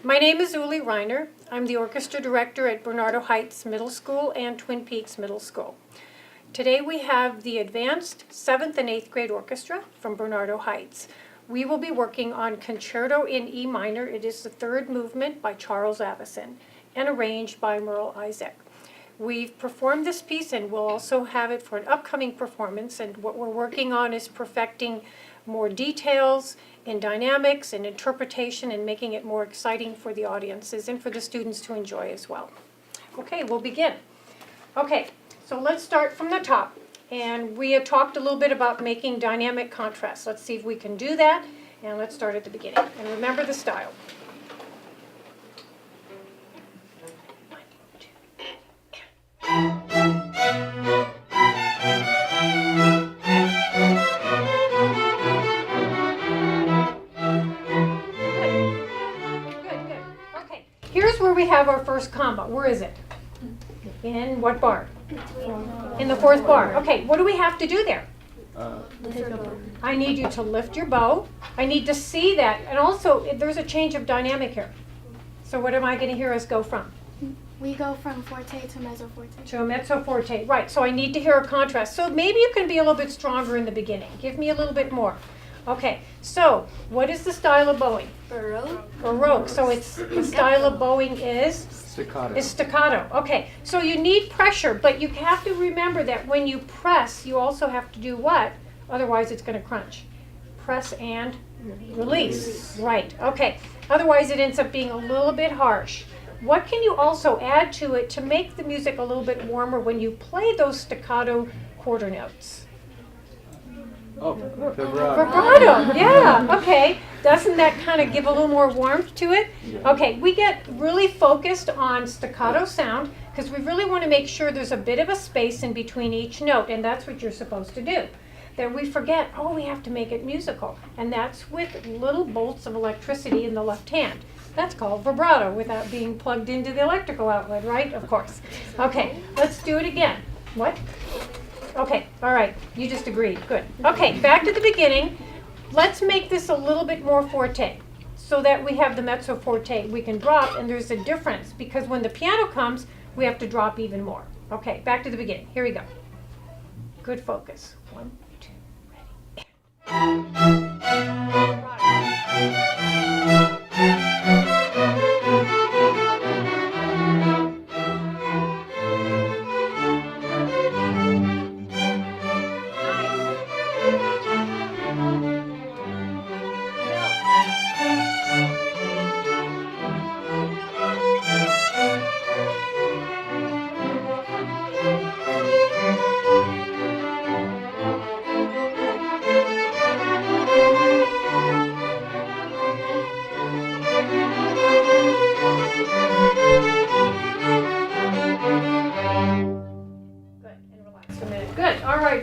My name is Ulli Reiner. I'm the orchestra director at Bernardo Heights Middle School and Twin Peaks Middle School. Today we have the advanced 7th and 8th grade orchestra from Bernardo Heights. We will be working on Concerto in E minor. It is the third movement by Charles Avison and arranged by Merle Isaac. We've performed this piece and we'll also have it for an upcoming performance, and what we're working on is perfecting more details in dynamics and interpretation and making it more exciting for the audiences and for the students to enjoy as well. Okay, we'll begin. Okay, so let's start from the top. And we had talked a little bit about making dynamic contrast. Let's see if we can do that. And let's start at the beginning. And remember the style. Good. Okay, here's where we have our first combo. Where is it? In what bar? In the fourth bar. Okay, what do we have to do there? I need you to lift your bow. I need to see that. And also, there's a change of dynamic here. So what am I going to hear us go from? We go from forte to mezzo forte. To a mezzo forte. Right, so I need to hear a contrast. So maybe you can be a little bit stronger in the beginning. Give me a little bit more. Okay, so what is the style of bowing? Baroque. Baroque. So it's the style of bowing is? Staccato. Is staccato. Okay, so you need pressure, but you have to remember that when you press, you also have to do what? Otherwise it's going to crunch. Press and release. Right, okay. Otherwise it ends up being a little bit harsh. What can you also add to it to make the music a little bit warmer when you play those staccato quarter notes? Oh, vibrato. Vibrato, yeah, okay. Doesn't that kind of give a little more warmth to it? Yeah. Okay, we get really focused on staccato sound because we really want to make sure there's a bit of a space in between each note, and that's what you're supposed to do. Then we forget, oh, we have to make it musical, and that's with little bolts of electricity in the left hand. That's called vibrato without being plugged into the electrical outlet, right? Of course. Okay, let's do it again. What? Okay, all right, you just agreed, good. Okay, back to the beginning. Let's make this a little bit more forte so that we have the mezzo forte we can drop, and there's a difference because when the piano comes, we have to drop even more. Okay, back to the beginning, here we go. Good focus. 1, 2, ready.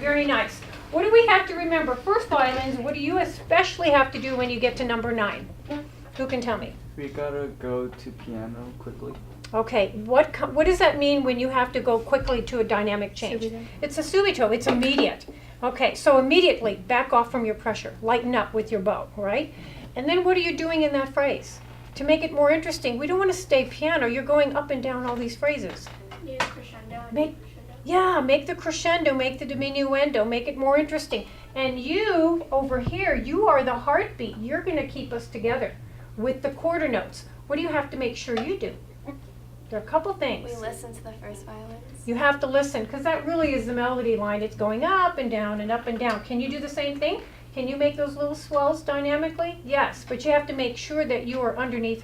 Very nice. What do we have to remember? First violins, what do you especially have to do when you get to number 9? Who can tell me? We gotta go to piano quickly. Okay, what does that mean when you have to go quickly to a dynamic change? Subito. It's a subito, it's immediate. Okay, so immediately back off from your pressure, lighten up with your bow, right? And then what are you doing in that phrase? To make it more interesting, we don't want to stay piano, you're going up and down all these phrases. Yeah, crescendo. Make the crescendo, make the diminuendo, make it more interesting. And you, over here, you are the heartbeat. You're going to keep us together with the quarter notes. What do you have to make sure you do? There are a couple things. We listen to the first violins. You have to listen, because that really is the melody line. It's going up and down and up and down. Can you do the same thing? Can you make those little swells dynamically? Yes, but you have to make sure that you are underneath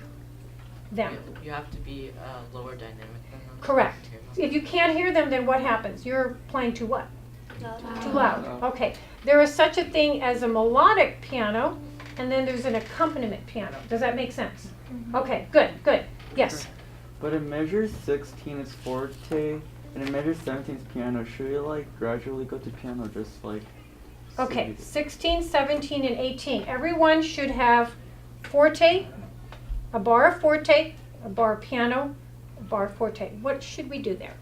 them. You have to be lower dynamic than them. Correct. If you can't hear them, then what happens? You're playing too what? Too loud. Okay. There is such a thing as a melodic piano, and then there's an accompaniment piano. Does that make sense? Mm-hmm. Okay, good. Yes? But in measure 16 it's forte, and in measure 17 it's piano. Should we like gradually go to piano, just like? Okay, 16, 17, and 18. Everyone should have forte, a bar of forte, a bar of piano, a bar of forte. What should we do there?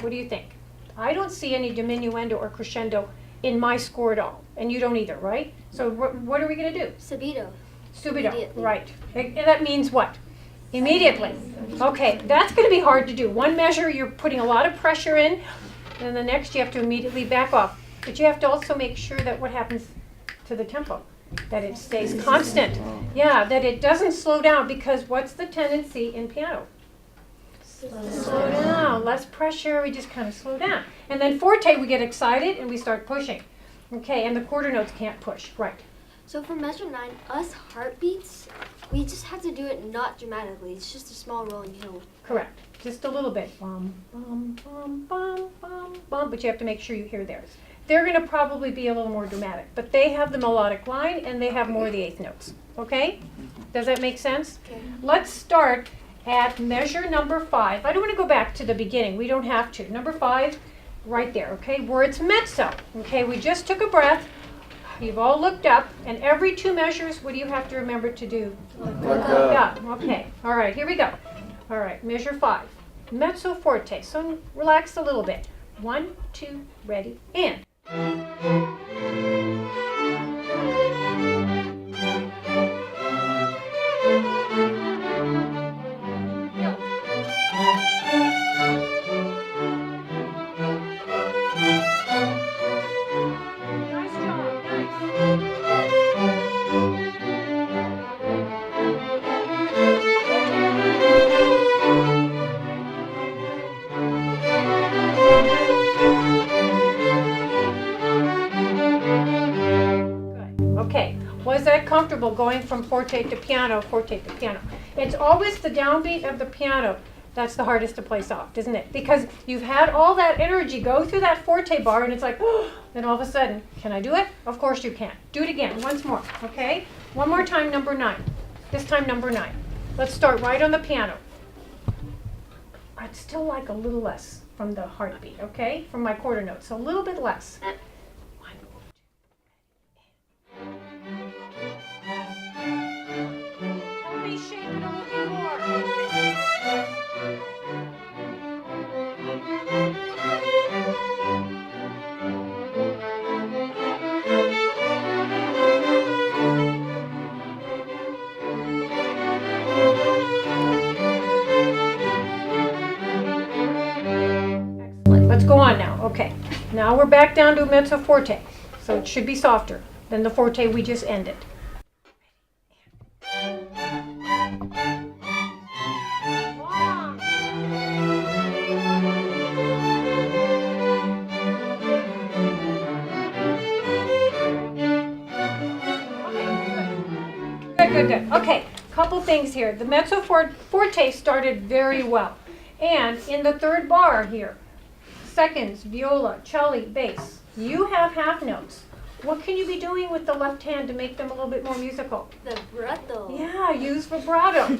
What do you think? I don't see any diminuendo or crescendo in my score at all, and you don't either, right? So what are we going to do? Subito. Subito, Immediately. right. And that means what? Immediately. Okay, that's going to be hard to do. One measure, you're putting a lot of pressure in, and the next you have to immediately back off. But you have to also make sure that what happens to the tempo, that it stays constant. Yeah, that it doesn't slow down, because what's the tendency in piano? Slow down, less pressure, we just kind of slow down. And then forte, we get excited and we start pushing. Okay, and the quarter notes can't push, right. So for measure 9, us heartbeats, we just have to do it not dramatically. It's just a small rolling hill. Correct. Just a little bit. Bum, bum, bum, bum, bum, bum. But you have to make sure you hear theirs. They're going to probably be a little more dramatic. But they have the melodic line and they have more of the eighth notes. Okay? Does that make sense? Okay. Let's start at measure number 5. I don't want to go back to the beginning. We don't have to. Number 5, right there. Okay? Where it's mezzo. Okay? We just took a breath. You've all looked up, and every 2 measures, what do you have to remember to do? Look up. Okay. All right, here we go. All right, measure 5. Mezzo forte. So relax a little bit. 1, 2, ready, and. Nice job, nice. Good. Okay. Was that comfortable going from forte to piano, forte to piano? It's always the downbeat of the piano that's the hardest to place off, isn't it? Because you've had all that energy go through that forte bar, and it's like, oh, then all of a sudden, can I do it? Of course you can. Do it again, once more, okay? One more time, number 9. This time, number 9. Let's start right on the piano. I'd still like a little less from the heartbeat, okay? From my quarter notes, a little bit less. 1, 2. Help me shape it a little bit more. Excellent. Let's go on now. Okay. Now we're back down to a mezzo forte. So it should be softer than the forte we just ended. Long. Okay, good. Okay, couple things here. The mezzo forte started very well. And in the 3rd bar here, seconds, viola, cello, bass, you have half notes. What can you be doing with the left hand to make them a little bit more musical? The vibrato. Yeah, use vibrato.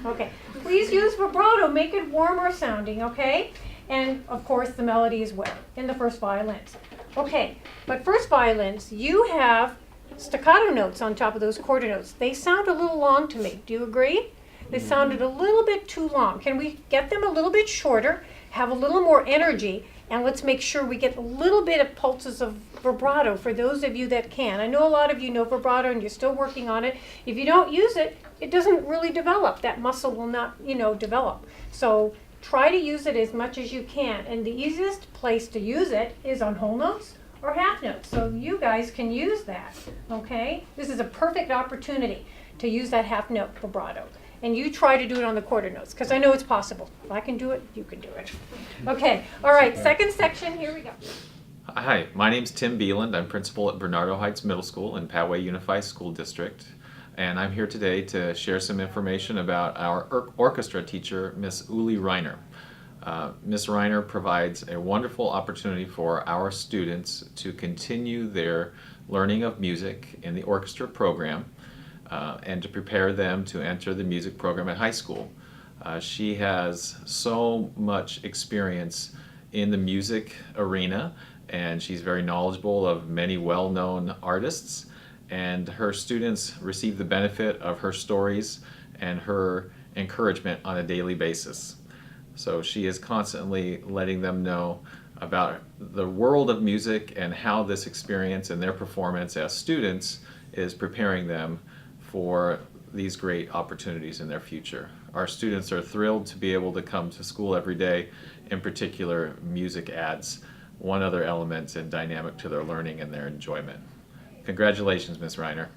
Okay, please use vibrato. Make it warmer sounding, okay? And of course, the melody as well in the first violins. Okay, but first violins, you have staccato notes on top of those quarter notes. They sound a little long to me. Do you agree? They sounded a little bit too long. Can we get them a little bit shorter, have a little more energy, and let's make sure we get a little bit of pulses of vibrato for those of you that can. I know a lot of you know vibrato and you're still working on it. If you don't use it, it doesn't really develop. That muscle will not, develop. So try to use it as much as you can. And the easiest place to use it is on whole notes or half notes. So you guys can use that, okay? This is a perfect opportunity to use that half note vibrato. And you try to do it on the quarter notes, because I know it's possible. If I can do it, you can do it. Okay, all right, second section, here we go. Hi, my name's Tim Beeland. I'm principal at Bernardo Heights Middle School in Poway Unified School District. And I'm here today to share some information about our orchestra teacher, Miss Ulli Reiner. Miss Reiner provides a wonderful opportunity for our students to continue their learning of music in the orchestra program and to prepare them to enter the music program at high school. She has so much experience in the music arena, and she's very knowledgeable of many well-known artists, and her students receive the benefit of her stories and her encouragement on a daily basis. So she is constantly letting them know about the world of music and how this experience and their performance as students is preparing them for these great opportunities in their future. Our students are thrilled to be able to come to school every day. In particular, music adds one other element and dynamic to their learning and their enjoyment. Congratulations, Ms. Reiner.